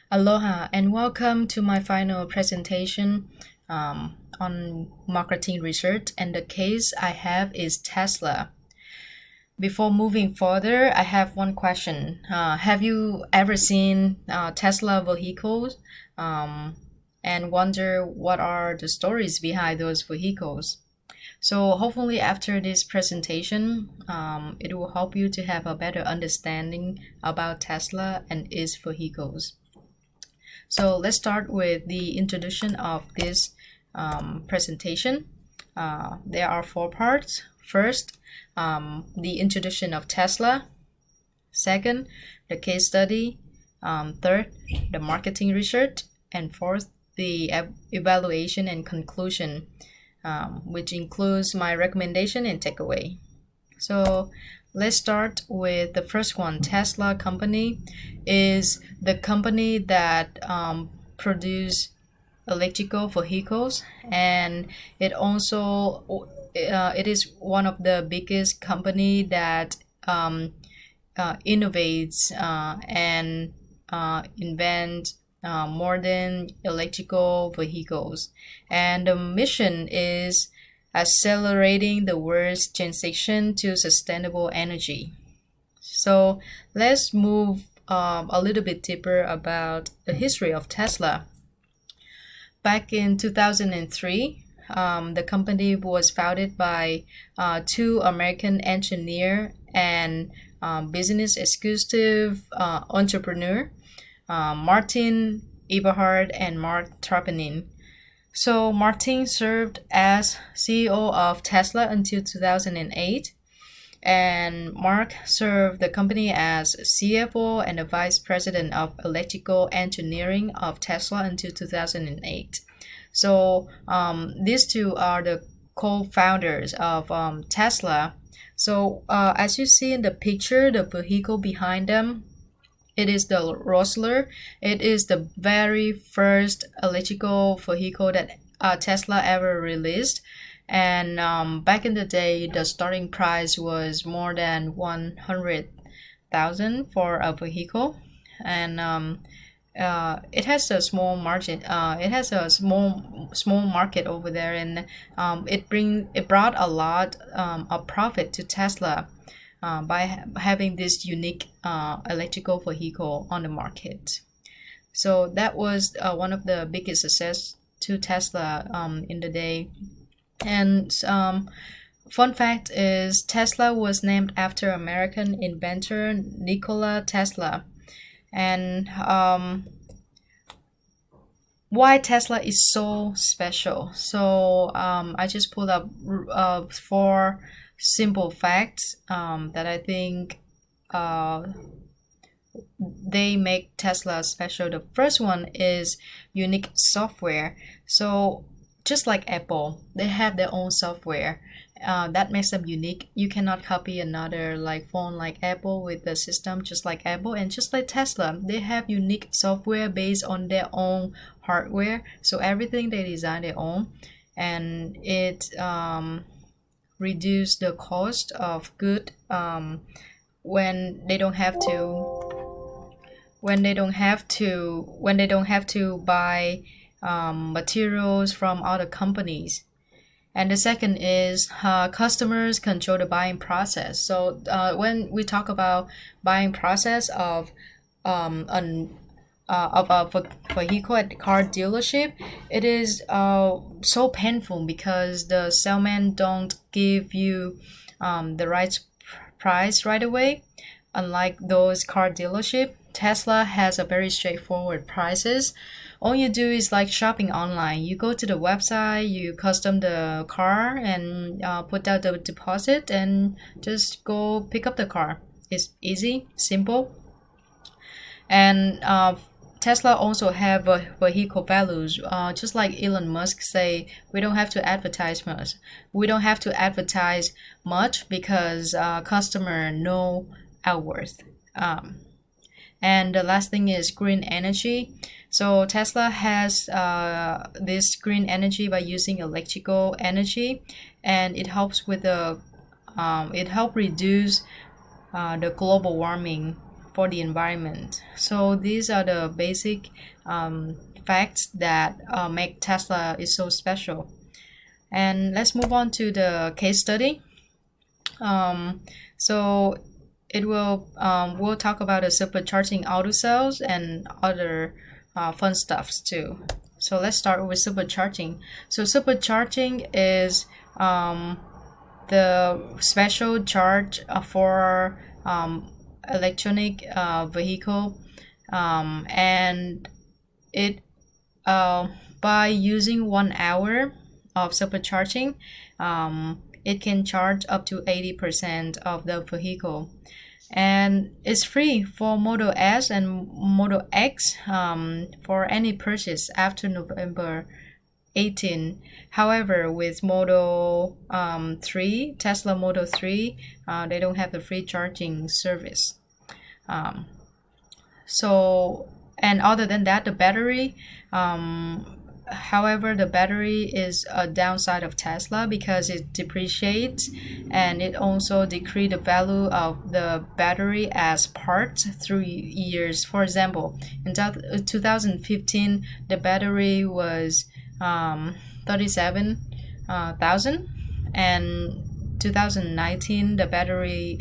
Aloha and welcome to my final presentation on marketing research. And the case I have is Tesla. Before moving further, I have one question. Have you ever seen Tesla vehicles and wonder what are the stories behind those vehicles? So hopefully after this presentation, it will help you to have a better understanding about Tesla and its vehicles. So let's start with the introduction of this presentation. There are four parts. First, the introduction of Tesla. Second, the case study. Third, the marketing research. And fourth, the evaluation and conclusion, which includes my recommendation and takeaway. So let's start with the first one. Tesla company is the company that produce electrical vehicles, and it is one of the biggest company that innovates and invent modern electrical vehicles, and the mission is accelerating the world's transition to sustainable energy. So let's move a little bit deeper about the history of Tesla. Back in 2003, the company was founded by two American engineer and business executive entrepreneur, Martin Eberhard and Mark Tarpenning. So Martin served as CEO of Tesla until 2008, and Mark served the company as CFO and the Vice President of Electrical Engineering of Tesla until 2008. So these two are the co-founders of Tesla. So as you see in the picture, the vehicle behind them, it is the Roadster. It is the very first electrical vehicle that Tesla ever released. And back in the day, the starting price was more than 100,000 for a vehicle. And it has a small margin. It has a small market over there, and it brought a lot of profit to Tesla by having this unique electrical vehicle on the market. So that was one of the biggest success to Tesla in the day. And fun fact is Tesla was named after American inventor Nikola Tesla. And why Tesla is so special? So I just pulled up four simple facts that I think they make Tesla special. The first one is unique software. So just like Apple, they have their own software. That makes them unique. You cannot copy another like phone like Apple with the system just like Apple, and just like Tesla, they have unique software based on their own hardware. So everything they design their own, and it reduce the cost of good when they don't have to buy materials from other companies. And the second is customers control the buying process. So when we talk about buying process of a vehicle at the car dealership, it is so painful because the salesman don't give you the right price right away. Unlike those car dealership, Tesla has a very straightforward prices. All you do is like shopping online. You go to the website, you custom the car, and put down the deposit, and just go pick up the car. It's easy, simple, and Tesla also have vehicle values. Just like Elon Musk say, we don't have to advertise much. We don't have to advertise much because customer know our worth. And the last thing is green energy. So Tesla has this green energy by using electrical energy, and it helps with the it help reduce the global warming for the environment. So these are the basic facts that make Tesla is so special. And let's move on to the case study. So it will we'll talk about the supercharging auto cells and other fun stuffs too. So let's start with supercharging. So supercharging is the special charge for electronic vehicle, and it by using 1 hour of supercharging, it can charge up to 80% of the vehicle, and it's free for Model S and Model X for any purchase after November 18. However, with Model 3, Tesla Model 3, they don't have the free charging service. So, and other than that, the battery, however, the battery is a downside of Tesla because it depreciates, and it also decrease the value of the battery as parts through years. For example, in 2015, the battery was 37,000, and 2019 the battery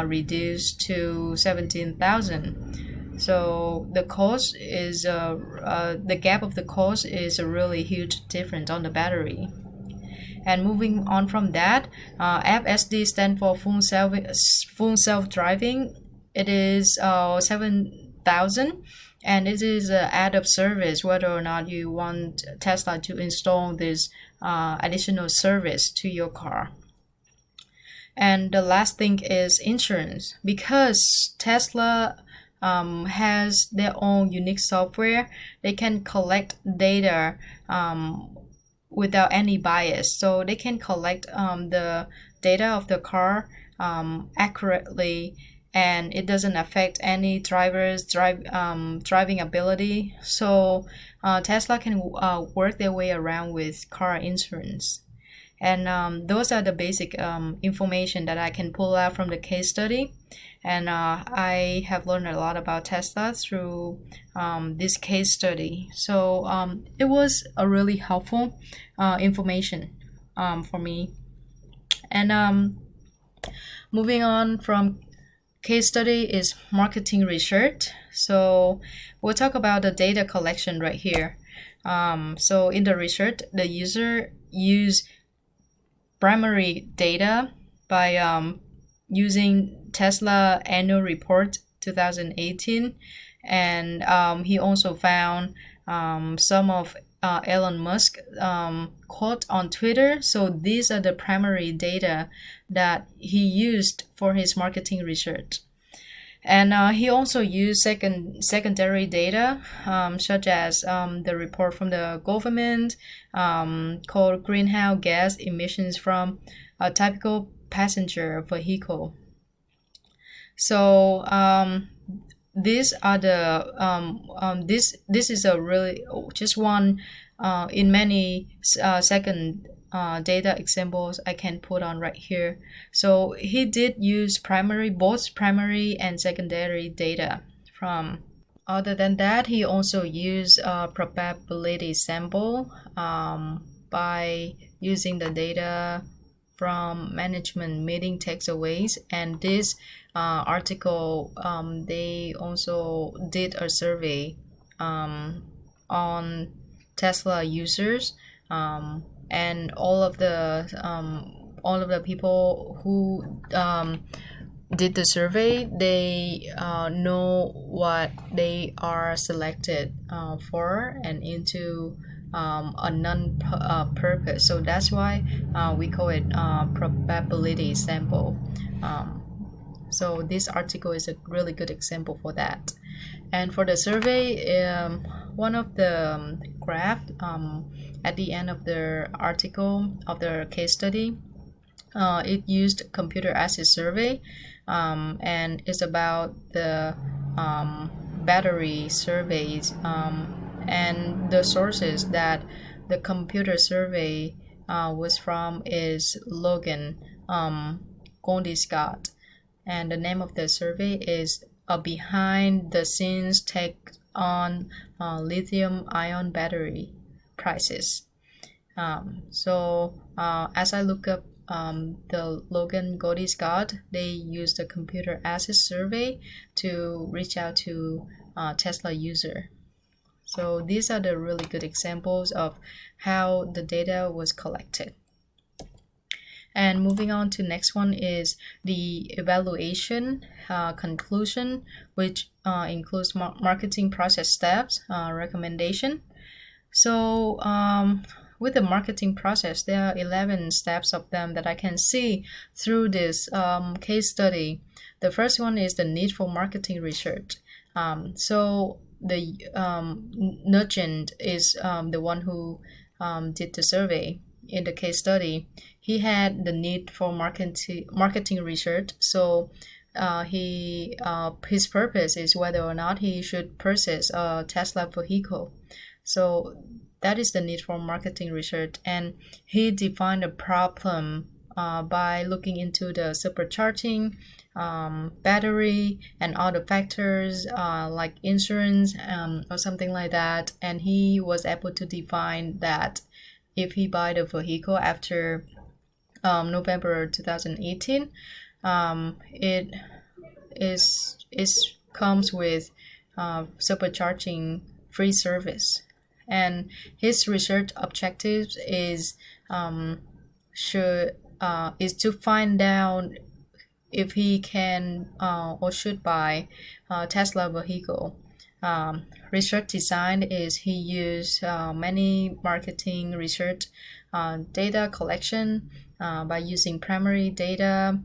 reduced to 17,000. So the cost is the gap of the cost is a really huge difference on the battery. And moving on from that, FSD stands for full self-driving. It is 7,000, and it is an add-up service whether or not you want Tesla to install this additional service to your car. And the last thing is insurance, because Tesla has their own unique software. They can collect data without any bias, so they can collect the data of the car accurately, and it doesn't affect any driver's driving ability. So Tesla can work their way around with car insurance. And those are the basic information that I can pull out from the case study. And I have learned a lot about Tesla through this case study. So it was a really helpful information for me. And moving on from case study is marketing research. So we'll talk about the data collection right here. So in the research, the user use primary data by using Tesla annual report 2018, and he also found some of Elon Musk quote on Twitter. So these are the primary data that he used for his marketing research. And he also used secondary data, such as the report from the government called greenhouse gas emissions from a typical passenger vehicle. So these are the this is a really just one in many second data examples I can put on right here. So he did use both primary and secondary data from. Other than that, he also used a probability sample by using the data from management meeting takeaways. And this article, they also did a survey on Tesla users, and all of the people who did the survey, they know what they are selected for and into a non-purpose. So that's why we call it probability sample. So this article is a really good example for that. And for the survey, one of the graph at the end of the article of the case study, it used computer assist survey, and it's about the battery surveys, and the sources that the computer survey was from is Logan Gondi Scott, and the name of the survey is behind the scenes take on lithium-ion battery prices. As I look up the Logan Goldie Scott, they used a computer asset survey to reach out to Tesla user. So these are the really good examples of how the data was collected. And moving on to next one is the evaluation conclusion, which includes marketing process steps, recommendation. So with the marketing process, there are 11 steps of them that I can see through this case study. The first one is the need for marketing research. So the Nugent is the one who did the survey in the case study. He had the need for marketing research. So his purpose is whether or not he should purchase a Tesla vehicle. So that is the need for marketing research, and he defined a problem by looking into the supercharging, battery, and other factors like insurance or something like that. And he was able to define that if he buy the vehicle after November 2018, it comes with supercharging free service. And his research objectives is to find out if he can or should buy a Tesla vehicle. Research design is he used many marketing research data collection by using primary data,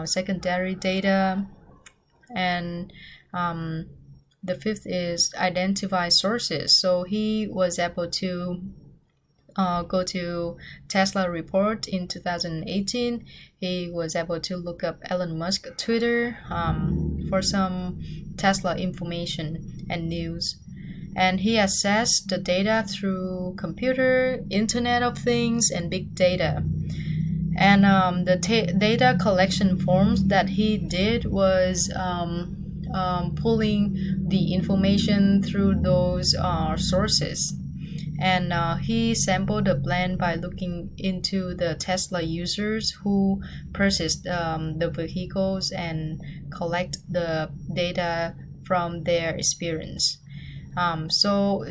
secondary data, and the fifth is identify sources. So he was able to go to Tesla report in 2018. He was able to look up Elon Musk Twitter for some Tesla information and news. And he assessed the data through computer, Internet of Things, and big data. And the data collection forms that he did was pulling the information through those sources. And he sampled the blend by looking into the Tesla users who purchased the vehicles and collect the data from their experience. So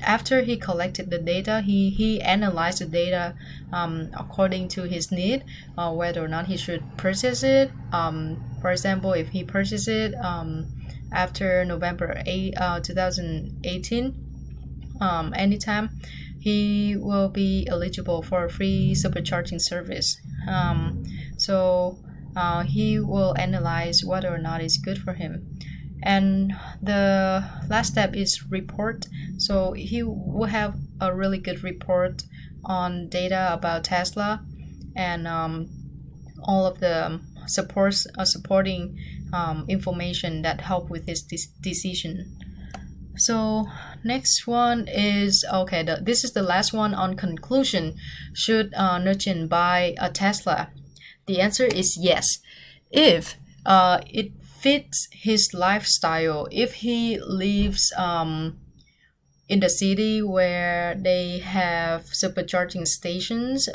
after he collected the data, he analyzed the data according to his need, whether or not he should purchase it. For example, if he purchases it after November 2018, anytime, he will be eligible for a free supercharging service. So he will analyze whether or not it's good for him. And the last step is report. So he will have a really good report on data about Tesla and all of the supporting information that help with his decision. So next one is this is the last one on conclusion. Should Nugent buy a Tesla? The answer is yes, if it fits his lifestyle. If he lives in the city where they have supercharging stations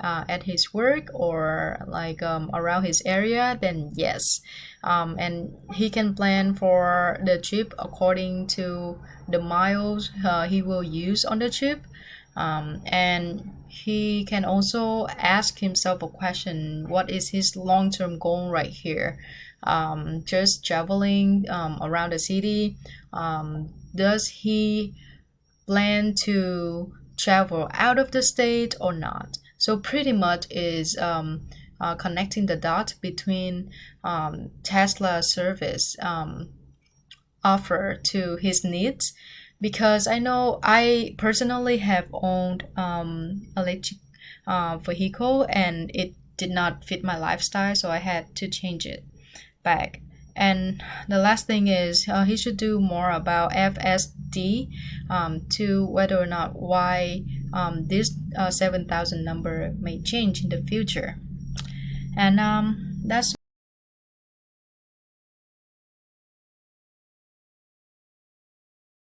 at his work or like around his area, then yes. And he can plan for the trip according to the miles he will use on the trip. And he can also ask himself a question: what is his long-term goal right here? Just traveling around the city? Does he plan to travel out of the state or not? So pretty much is connecting the dot between Tesla service offer to his needs, because I know I personally have owned electric vehicle and it did not fit my lifestyle, so I had to change it back. And the last thing is he should do more about FSD to whether or not why this 7,000 number may change in the future. And that's